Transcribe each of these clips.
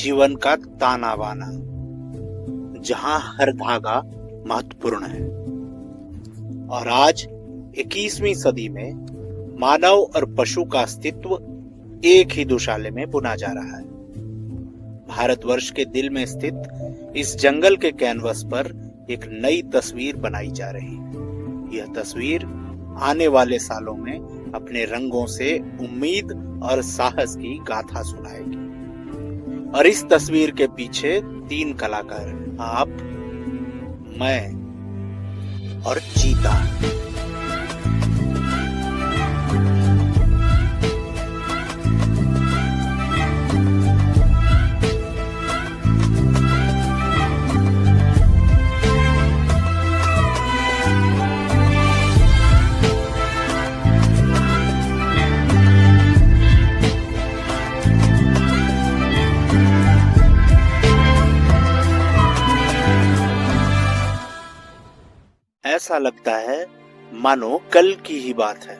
जीवन का ताना बाना, जहां हर धागा महत्वपूर्ण है। और आज 21वीं सदी में मानव और पशु का अस्तित्व एक ही दुशाले में बुना जा रहा है। भारतवर्ष के दिल में स्थित इस जंगल के कैनवस पर एक नई तस्वीर बनाई जा रही है। यह तस्वीर आने वाले सालों में अपने रंगों से उम्मीद और साहस की गाथा सुनाएगी। और इस तस्वीर के पीछे 3 कलाकार, आप, मैं और चीता। ऐसा लगता है मानो कल की ही बात है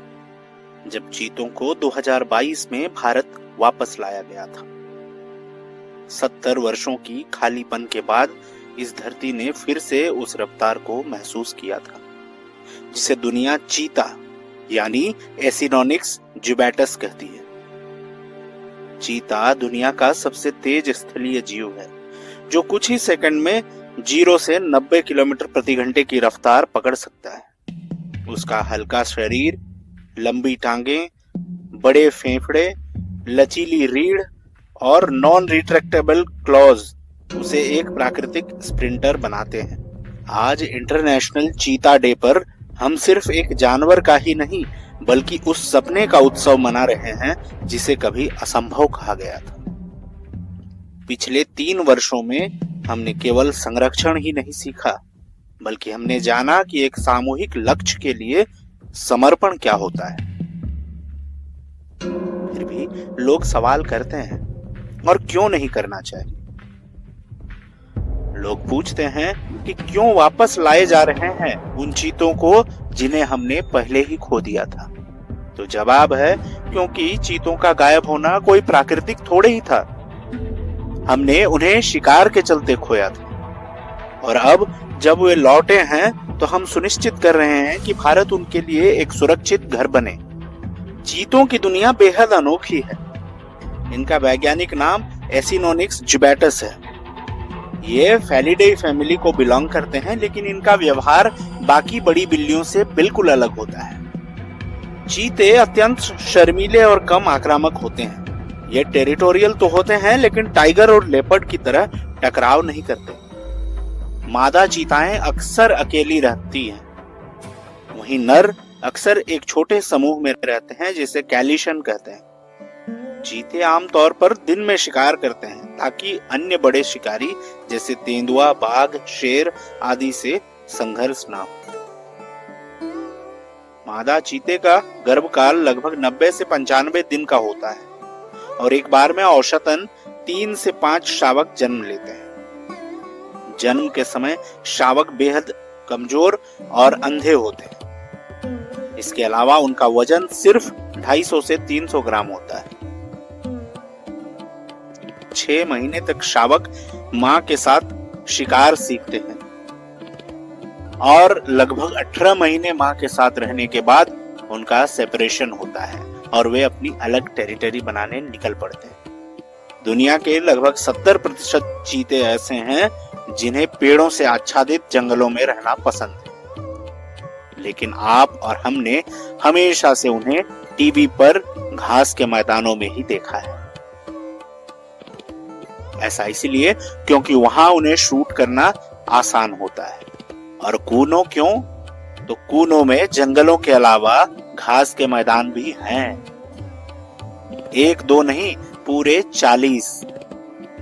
जब चीतों को 2022 में भारत वापस लाया गया था। 70 वर्षों की खालीपन के बाद इस धरती ने फिर से उस रफ्तार को महसूस किया था जिसे दुनिया चीता यानी एसिनोनिक्स जुबैटस कहती है। चीता दुनिया का सबसे तेज स्थलीय जीव है जो कुछ ही सेकंड में 0 से 90 किलोमीटर प्रति घंटे की रफ्तार पकड़ सकता है। उसका हल्का शरीर, लंबी टांगें, बड़े फेफड़े, लचीली रीढ़ और नॉन रिट्रैक्टेबल क्लॉज उसे एक प्राकृतिक स्प्रिंटर बनाते हैं। आज इंटरनेशनल चीता डे पर हम सिर्फ एक जानवर का ही नहीं बल्कि उस सपने का उत्सव मना रहे हैं जिसे कभी असंभव कहा गया था। पिछले 3 वर्षों में हमने केवल संरक्षण ही नहीं सीखा बल्कि हमने जाना कि एक सामूहिक लक्ष्य के लिए समर्पण क्या होता है। फिर भी लोग सवाल करते हैं, और क्यों नहीं करना चाहिए? लोग पूछते हैं कि क्यों वापस लाए जा रहे हैं उन चीतों को जिन्हें हमने पहले ही खो दिया था। तो जवाब है, क्योंकि चीतों का गायब होना कोई प्राकृतिक थोड़े ही था। हमने उन्हें शिकार के चलते खोया था और अब जब वे लौटे हैं तो हम सुनिश्चित कर रहे हैं कि भारत उनके लिए एक सुरक्षित घर बने। चीतों की दुनिया बेहद अनोखी है। इनका वैज्ञानिक नाम एसिनोनिक्स जुबैटस है। ये फेलिडेई फैमिली को बिलोंग करते हैं, लेकिन इनका व्यवहार बाकी बड़ी बिल्लियों से बिल्कुल अलग होता है। चीते अत्यंत शर्मीले और कम आक्रामक होते हैं। ये टेरिटोरियल तो होते हैं लेकिन टाइगर और लेपर्ड की तरह टकराव नहीं करते। मादा चीताएं अक्सर अकेली रहती हैं, वहीं नर अक्सर एक छोटे समूह में रहते हैं जिसे कैलिशन कहते हैं। चीते आमतौर पर दिन में शिकार करते हैं ताकि अन्य बड़े शिकारी जैसे तेंदुआ, बाघ, शेर आदि से संघर्ष ना हो। मादा चीते का गर्भकाल लगभग 90 से 95 दिन का होता है और एक बार में औसतन 3 से 5 शावक जन्म लेते हैं। जन्म के समय शावक बेहद कमजोर और अंधे होते हैं। इसके अलावा उनका वजन सिर्फ 250 से 300 ग्राम होता है। 6 महीने तक शावक मां के साथ शिकार सीखते हैं और लगभग 18 महीने मां के साथ रहने के बाद उनका सेपरेशन होता है और वे अपनी अलग टेरिटरी बनाने निकल पड़ते हैं। दुनिया के लगभग 70% चीते ऐसे हैं जिन्हें पेड़ों से आच्छादित जंगलों में रहना पसंद है, लेकिन आप और हमने हमेशा से उन्हें टीवी पर घास के मैदानों में ही देखा है। ऐसा इसलिए क्योंकि वहां उन्हें शूट करना आसान होता है। और कूनो क्यों? तो कूनो में जंगलों के अलावा घास के मैदान भी हैं। 1-2 नहीं, पूरे 40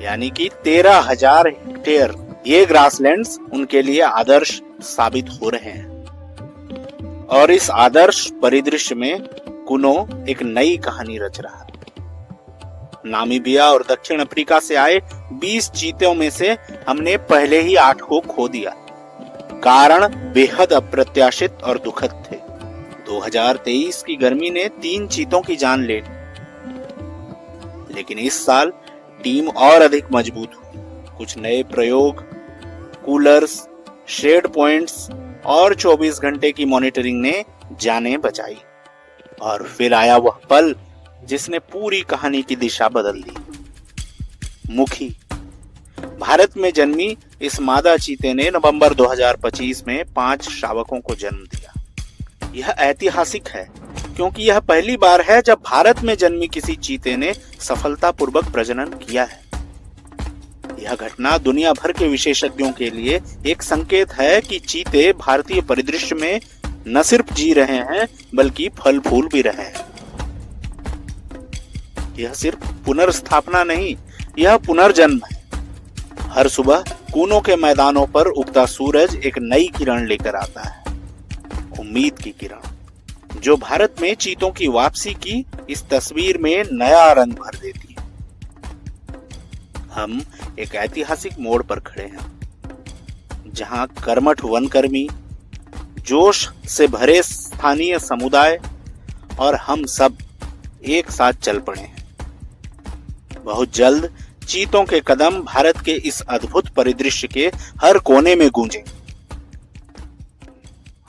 यानी कि 13,000 हेक्टेयर। ये ग्रासलैंड्स उनके लिए आदर्श साबित हो रहे हैं। और इस आदर्श परिदृश्य में कूनो एक नई कहानी रच रहा है। नामीबिया और दक्षिण अफ्रीका से आए 20 चीतों में से हमने पहले ही 8 को खो दिया। कारण बेहद अप्रत्याशित और दुखद थे। 2023 की गर्मी ने 3 चीतों की जान ले ली, लेकिन इस साल टीम और अधिक मजबूत हुई। कुछ नए प्रयोग, कूलर्स, शेड पॉइंट्स और 24 घंटे की मॉनिटरिंग ने जानें बचाई। और फिर आया वह पल जिसने पूरी कहानी की दिशा बदल दी। मुखी। भारत में जन्मी इस मादा चीते ने नवंबर 2025 में 5 शावकों को जन्म दिया। यह ऐतिहासिक है क्योंकि यह पहली बार है जब भारत में जन्मी किसी चीते ने सफलतापूर्वक प्रजनन किया है। यह घटना दुनिया भर के विशेषज्ञों के लिए एक संकेत है कि चीते भारतीय परिदृश्य में न सिर्फ जी रहे हैं बल्कि फल फूल भी रहे हैं। यह सिर्फ पुनर्स्थापना नहीं, यह पुनर्जन्म है। हर सुबह कूनों के मैदानों पर उगता सूरज एक नई किरण लेकर आता है, उम्मीद की किरण, जो भारत में चीतों की वापसी की इस तस्वीर में नया रंग भर देती है। हम एक ऐतिहासिक मोड़ पर खड़े हैं, जहां कर्मठ वनकर्मी, जोश से भरे स्थानीय समुदाय और हम सब एक साथ चल पड़े हैं। बहुत जल्द चीतों के कदम भारत के इस अद्भुत परिदृश्य के हर कोने में गूंजेंगे।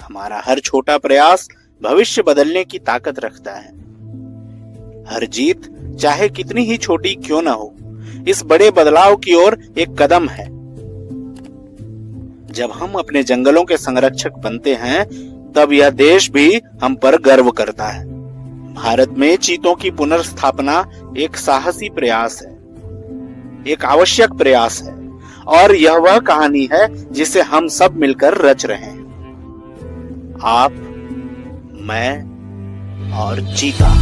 हमारा हर छोटा प्रयास भविष्य बदलने की ताकत रखता है। हर जीत, चाहे कितनी ही छोटी क्यों न हो, इस बड़े बदलाव की ओर एक कदम है। जब हम अपने जंगलों के संरक्षक बनते हैं, तब यह देश भी हम पर गर्व करता है। भारत में चीतों की पुनर्स्थापना एक साहसी प्रयास है, एक आवश्यक प्रयास है, और यह वह कहानी है जिसे हम सब मिलकर रच रहे हैं। आप, मैं और चीता।